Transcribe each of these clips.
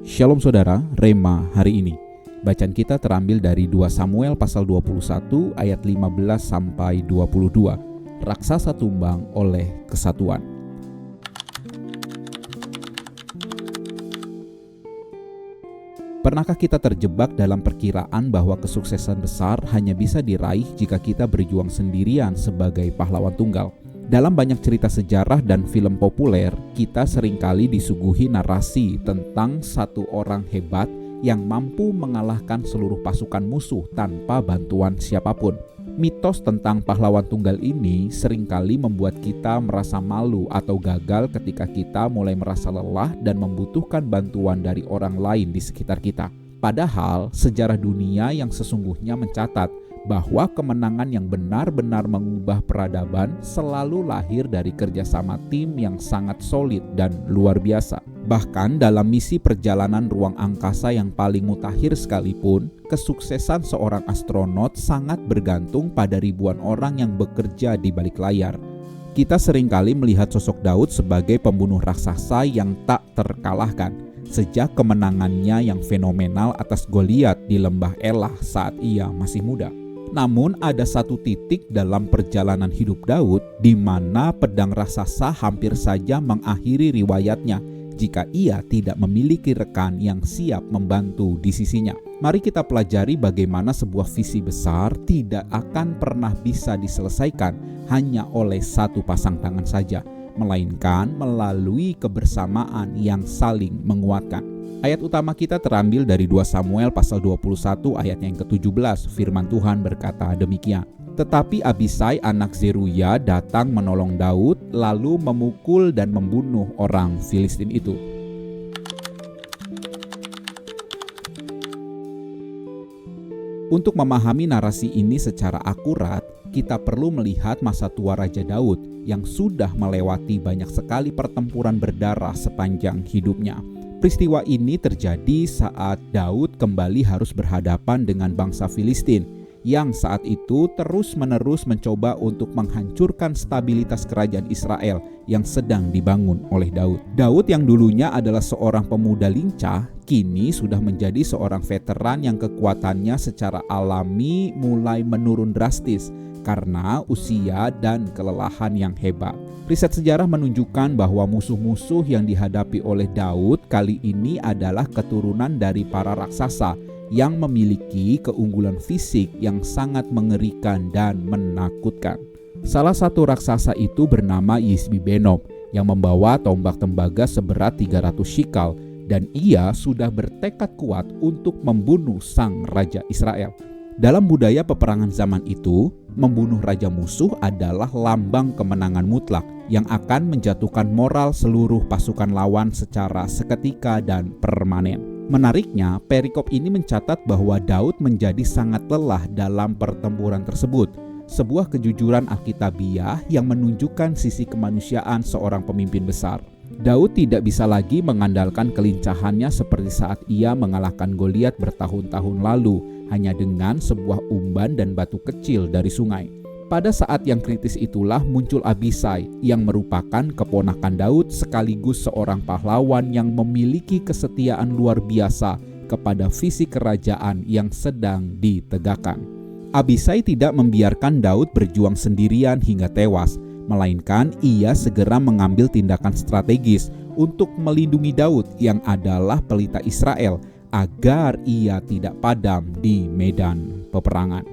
Shalom saudara, Rema hari ini. Bacaan kita terambil dari 2 Samuel pasal 21 ayat 15 sampai 22. Raksasa tumbang oleh kesatuan. Pernahkah kita terjebak dalam perkiraan bahwa kesuksesan besar hanya bisa diraih jika kita berjuang sendirian sebagai pahlawan tunggal? Dalam banyak cerita sejarah dan film populer, kita seringkali disuguhi narasi tentang satu orang hebat yang mampu mengalahkan seluruh pasukan musuh tanpa bantuan siapapun. Mitos tentang pahlawan tunggal ini seringkali membuat kita merasa malu atau gagal ketika kita mulai merasa lelah dan membutuhkan bantuan dari orang lain di sekitar kita. Padahal sejarah dunia yang sesungguhnya mencatat bahwa kemenangan yang benar-benar mengubah peradaban selalu lahir dari kerjasama tim yang sangat solid dan luar biasa. Bahkan dalam misi perjalanan ruang angkasa yang paling mutakhir sekalipun, kesuksesan seorang astronot sangat bergantung pada ribuan orang yang bekerja di balik layar. Kita seringkali melihat sosok Daud sebagai pembunuh raksasa yang tak terkalahkan, sejak kemenangannya yang fenomenal atas Goliat di lembah Elah saat ia masih muda. Namun ada satu titik dalam perjalanan hidup Daud di mana pedang raksasa hampir saja mengakhiri riwayatnya jika ia tidak memiliki rekan yang siap membantu di sisinya. Mari kita pelajari bagaimana sebuah visi besar tidak akan pernah bisa diselesaikan hanya oleh satu pasang tangan saja, melainkan melalui kebersamaan yang saling menguatkan. Ayat utama kita terambil dari 2 Samuel pasal 21 ayat yang ke-17. Firman Tuhan berkata demikian. Tetapi Abisai anak Zeruya datang menolong Daud lalu memukul dan membunuh orang Filistin itu. Untuk memahami narasi ini secara akurat, kita perlu melihat masa tua Raja Daud yang sudah melewati banyak sekali pertempuran berdarah sepanjang hidupnya. Peristiwa ini terjadi saat Daud kembali harus berhadapan dengan bangsa Filistin yang saat itu terus-menerus mencoba untuk menghancurkan stabilitas kerajaan Israel yang sedang dibangun oleh Daud. Daud yang dulunya adalah seorang pemuda lincah, kini sudah menjadi seorang veteran yang kekuatannya secara alami mulai menurun drastis karena usia dan kelelahan yang hebat. Riset sejarah menunjukkan bahwa musuh-musuh yang dihadapi oleh Daud kali ini adalah keturunan dari para raksasa yang memiliki keunggulan fisik yang sangat mengerikan dan menakutkan. Salah satu raksasa itu bernama Yisbi-Benob yang membawa tombak tembaga seberat 300 shikal dan ia sudah bertekad kuat untuk membunuh sang raja Israel. Dalam budaya peperangan zaman itu, membunuh raja musuh adalah lambang kemenangan mutlak yang akan menjatuhkan moral seluruh pasukan lawan secara seketika dan permanen. Menariknya, perikop ini mencatat bahwa Daud menjadi sangat lelah dalam pertempuran tersebut, sebuah kejujuran alkitabiah yang menunjukkan sisi kemanusiaan seorang pemimpin besar. Daud tidak bisa lagi mengandalkan kelincahannya seperti saat ia mengalahkan Goliat bertahun-tahun lalu hanya dengan sebuah umban dan batu kecil dari sungai. Pada saat yang kritis itulah muncul Abisai yang merupakan keponakan Daud sekaligus seorang pahlawan yang memiliki kesetiaan luar biasa kepada visi kerajaan yang sedang ditegakkan. Abisai tidak membiarkan Daud berjuang sendirian hingga tewas, melainkan ia segera mengambil tindakan strategis untuk melindungi Daud yang adalah pelita Israel agar ia tidak padam di medan peperangan.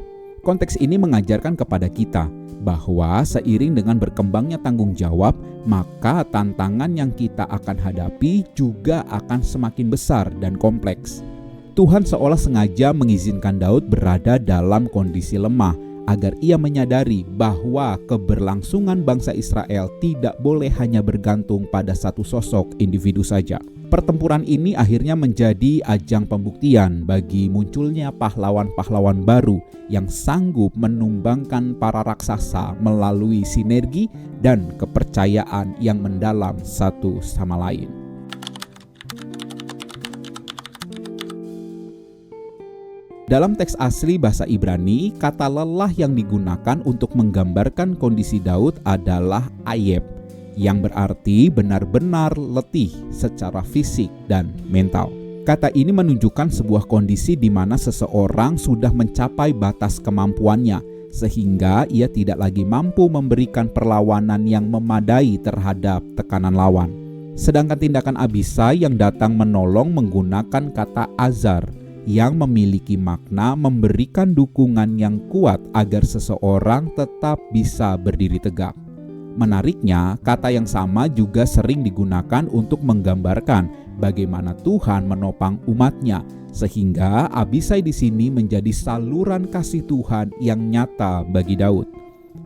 Konteks ini mengajarkan kepada kita bahwa seiring dengan berkembangnya tanggung jawab, maka tantangan yang kita akan hadapi juga akan semakin besar dan kompleks. Tuhan seolah sengaja mengizinkan Daud berada dalam kondisi lemah agar ia menyadari bahwa keberlangsungan bangsa Israel tidak boleh hanya bergantung pada satu sosok individu saja. Pertempuran ini akhirnya menjadi ajang pembuktian bagi munculnya pahlawan-pahlawan baru yang sanggup menumbangkan para raksasa melalui sinergi dan kepercayaan yang mendalam satu sama lain. Dalam teks asli bahasa Ibrani, kata lelah yang digunakan untuk menggambarkan kondisi Daud adalah ayeb, yang berarti benar-benar letih secara fisik dan mental. Kata ini menunjukkan sebuah kondisi di mana seseorang sudah mencapai batas kemampuannya, sehingga ia tidak lagi mampu memberikan perlawanan yang memadai terhadap tekanan lawan. Sedangkan tindakan Abisai yang datang menolong menggunakan kata azar, yang memiliki makna memberikan dukungan yang kuat agar seseorang tetap bisa berdiri tegak. Menariknya, kata yang sama juga sering digunakan untuk menggambarkan bagaimana Tuhan menopang umatnya, sehingga Abisai di sini menjadi saluran kasih Tuhan yang nyata bagi Daud.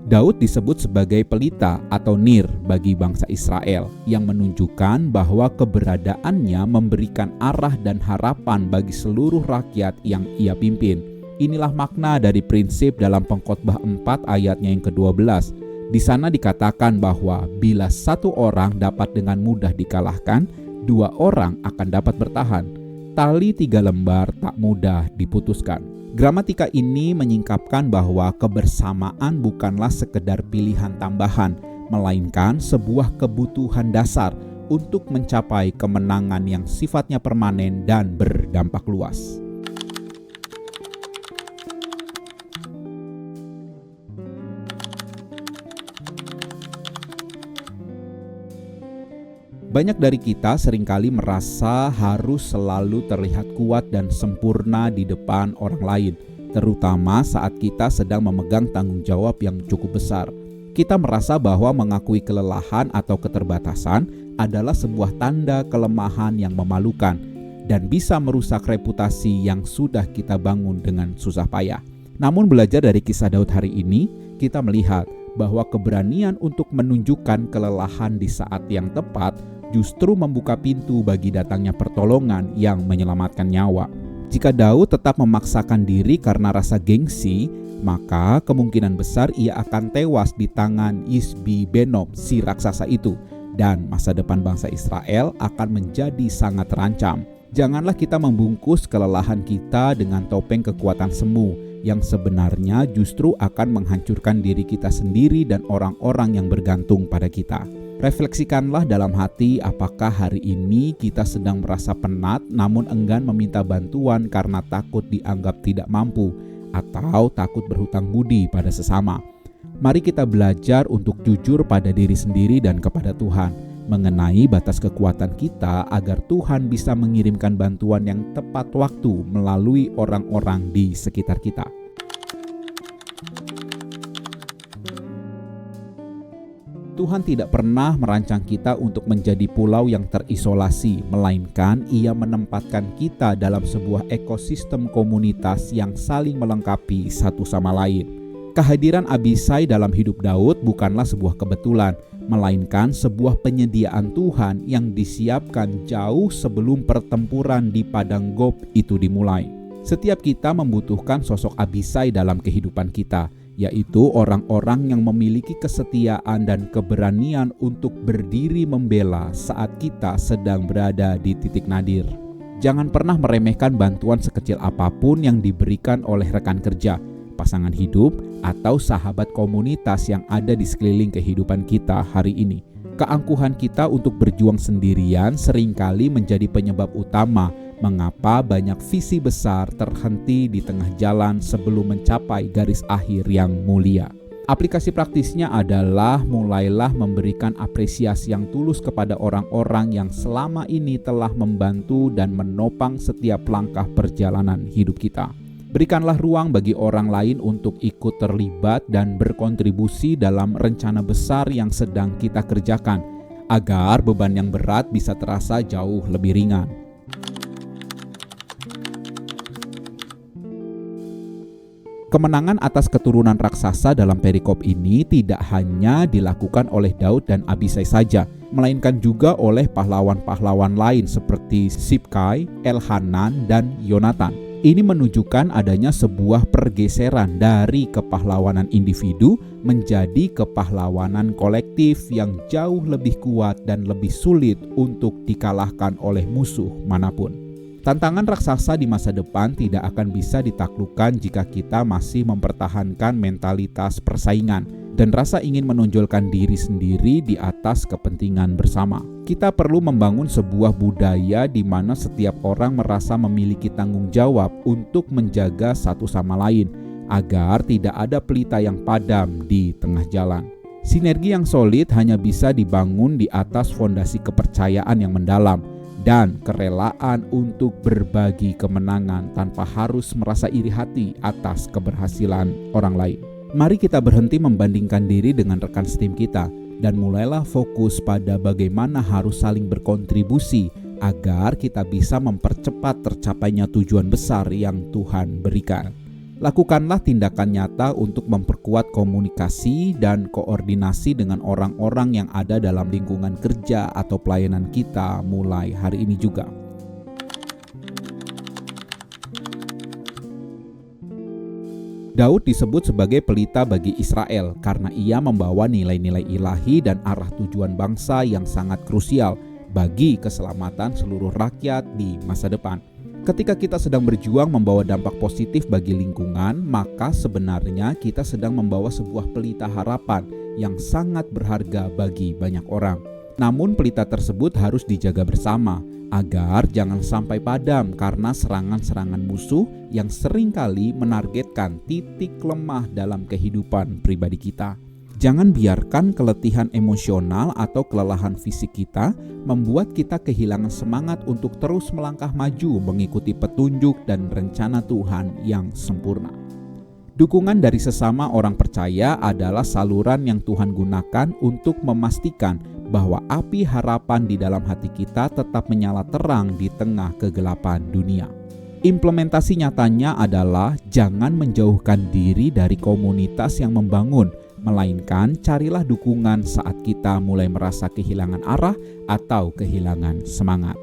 Daud disebut sebagai pelita atau nir bagi bangsa Israel, yang menunjukkan bahwa keberadaannya memberikan arah dan harapan bagi seluruh rakyat yang ia pimpin. Inilah makna dari prinsip dalam Pengkhotbah 4 ayatnya yang ke-12. Di sana dikatakan bahwa bila satu orang dapat dengan mudah dikalahkan, dua orang akan dapat bertahan. Tali 3 lembar tak mudah diputuskan. Gramatika ini menyingkapkan bahwa kebersamaan bukanlah sekedar pilihan tambahan, melainkan sebuah kebutuhan dasar untuk mencapai kemenangan yang sifatnya permanen dan berdampak luas. Banyak dari kita seringkali merasa harus selalu terlihat kuat dan sempurna di depan orang lain, terutama saat kita sedang memegang tanggung jawab yang cukup besar. Kita merasa bahwa mengakui kelelahan atau keterbatasan adalah sebuah tanda kelemahan yang memalukan dan bisa merusak reputasi yang sudah kita bangun dengan susah payah. Namun belajar dari kisah Daud hari ini, kita melihat bahwa keberanian untuk menunjukkan kelelahan di saat yang tepat justru membuka pintu bagi datangnya pertolongan yang menyelamatkan nyawa. Jika Daud tetap memaksakan diri karena rasa gengsi, maka kemungkinan besar ia akan tewas di tangan Isbi-Benob si raksasa itu, dan masa depan bangsa Israel akan menjadi sangat terancam. Janganlah kita membungkus kelelahan kita dengan topeng kekuatan semu, yang sebenarnya justru akan menghancurkan diri kita sendiri dan orang-orang yang bergantung pada kita. Refleksikanlah dalam hati apakah hari ini kita sedang merasa penat namun enggan meminta bantuan karena takut dianggap tidak mampu atau takut berhutang budi pada sesama. Mari kita belajar untuk jujur pada diri sendiri dan kepada Tuhan mengenai batas kekuatan kita agar Tuhan bisa mengirimkan bantuan yang tepat waktu melalui orang-orang di sekitar kita. Tuhan tidak pernah merancang kita untuk menjadi pulau yang terisolasi, melainkan Ia menempatkan kita dalam sebuah ekosistem komunitas yang saling melengkapi satu sama lain. Kehadiran Abisai dalam hidup Daud bukanlah sebuah kebetulan, melainkan sebuah penyediaan Tuhan yang disiapkan jauh sebelum pertempuran di padang Gob itu dimulai. Setiap kita membutuhkan sosok Abisai dalam kehidupan kita, yaitu orang-orang yang memiliki kesetiaan dan keberanian untuk berdiri membela saat kita sedang berada di titik nadir. Jangan pernah meremehkan bantuan sekecil apapun yang diberikan oleh rekan kerja, pasangan hidup, atau sahabat komunitas yang ada di sekeliling kehidupan kita hari ini. Keangkuhan kita untuk berjuang sendirian seringkali menjadi penyebab utama mengapa banyak visi besar terhenti di tengah jalan sebelum mencapai garis akhir yang mulia. Aplikasi praktisnya adalah mulailah memberikan apresiasi yang tulus kepada orang-orang yang selama ini telah membantu dan menopang setiap langkah perjalanan hidup kita. Berikanlah ruang bagi orang lain untuk ikut terlibat dan berkontribusi dalam rencana besar yang sedang kita kerjakan, agar beban yang berat bisa terasa jauh lebih ringan. Kemenangan atas keturunan raksasa dalam perikop ini tidak hanya dilakukan oleh Daud dan Abisai saja, melainkan juga oleh pahlawan-pahlawan lain seperti Sibkai, Elhanan, dan Yonatan. Ini menunjukkan adanya sebuah pergeseran dari kepahlawanan individu menjadi kepahlawanan kolektif yang jauh lebih kuat dan lebih sulit untuk dikalahkan oleh musuh manapun. Tantangan raksasa di masa depan tidak akan bisa ditaklukkan jika kita masih mempertahankan mentalitas persaingan, dan rasa ingin menonjolkan diri sendiri di atas kepentingan bersama. Kita perlu membangun sebuah budaya di mana setiap orang merasa memiliki tanggung jawab untuk menjaga satu sama lain, agar tidak ada pelita yang padam di tengah jalan. Sinergi yang solid hanya bisa dibangun di atas fondasi kepercayaan yang mendalam dan kerelaan untuk berbagi kemenangan tanpa harus merasa iri hati atas keberhasilan orang lain. Mari kita berhenti membandingkan diri dengan rekan setim kita dan mulailah fokus pada bagaimana harus saling berkontribusi agar kita bisa mempercepat tercapainya tujuan besar yang Tuhan berikan. Lakukanlah tindakan nyata untuk memperkuat komunikasi dan koordinasi dengan orang-orang yang ada dalam lingkungan kerja atau pelayanan kita mulai hari ini juga. Daud disebut sebagai pelita bagi Israel karena ia membawa nilai-nilai ilahi dan arah tujuan bangsa yang sangat krusial bagi keselamatan seluruh rakyat di masa depan. Ketika kita sedang berjuang membawa dampak positif bagi lingkungan, maka sebenarnya kita sedang membawa sebuah pelita harapan yang sangat berharga bagi banyak orang. Namun pelita tersebut harus dijaga bersama agar jangan sampai padam karena serangan-serangan musuh yang seringkali menargetkan titik lemah dalam kehidupan pribadi kita. Jangan biarkan keletihan emosional atau kelelahan fisik kita membuat kita kehilangan semangat untuk terus melangkah maju mengikuti petunjuk dan rencana Tuhan yang sempurna. Dukungan dari sesama orang percaya adalah saluran yang Tuhan gunakan untuk memastikan bahwa api harapan di dalam hati kita tetap menyala terang di tengah kegelapan dunia. Implementasi nyatanya adalah jangan menjauhkan diri dari komunitas yang membangun, melainkan carilah dukungan saat kita mulai merasa kehilangan arah atau kehilangan semangat.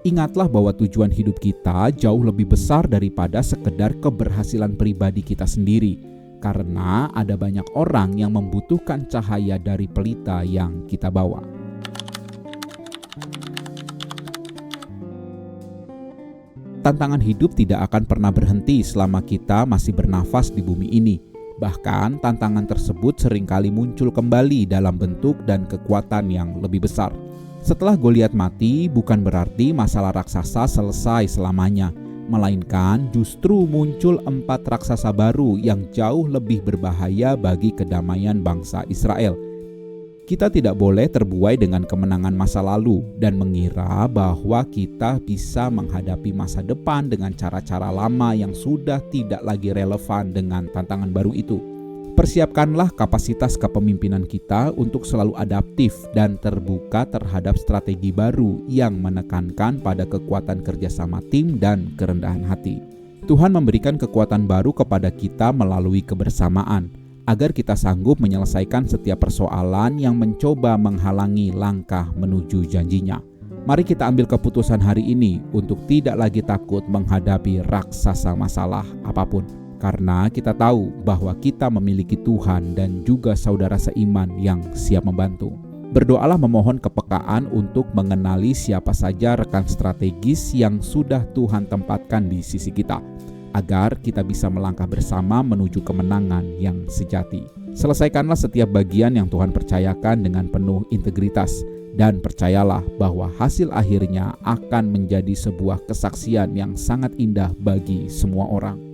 Ingatlah bahwa tujuan hidup kita jauh lebih besar daripada sekedar keberhasilan pribadi kita sendiri, karena ada banyak orang yang membutuhkan cahaya dari pelita yang kita bawa. Tantangan hidup tidak akan pernah berhenti selama kita masih bernafas di bumi ini. Bahkan tantangan tersebut seringkali muncul kembali dalam bentuk dan kekuatan yang lebih besar. Setelah Goliat mati, bukan berarti masalah raksasa selesai selamanya, melainkan justru muncul 4 raksasa baru yang jauh lebih berbahaya bagi kedamaian bangsa Israel. Kita tidak boleh terbuai dengan kemenangan masa lalu dan mengira bahwa kita bisa menghadapi masa depan dengan cara-cara lama yang sudah tidak lagi relevan dengan tantangan baru itu. Persiapkanlah kapasitas kepemimpinan kita untuk selalu adaptif dan terbuka terhadap strategi baru yang menekankan pada kekuatan kerjasama tim dan kerendahan hati. Tuhan memberikan kekuatan baru kepada kita melalui kebersamaan, agar kita sanggup menyelesaikan setiap persoalan yang mencoba menghalangi langkah menuju janjinya. Mari kita ambil keputusan hari ini untuk tidak lagi takut menghadapi raksasa masalah apapun. Karena kita tahu bahwa kita memiliki Tuhan dan juga saudara seiman yang siap membantu. Berdoalah memohon kepekaan untuk mengenali siapa saja rekan strategis yang sudah Tuhan tempatkan di sisi kita, agar kita bisa melangkah bersama menuju kemenangan yang sejati. Selesaikanlah setiap bagian yang Tuhan percayakan dengan penuh integritas, dan percayalah bahwa hasil akhirnya akan menjadi sebuah kesaksian yang sangat indah bagi semua orang.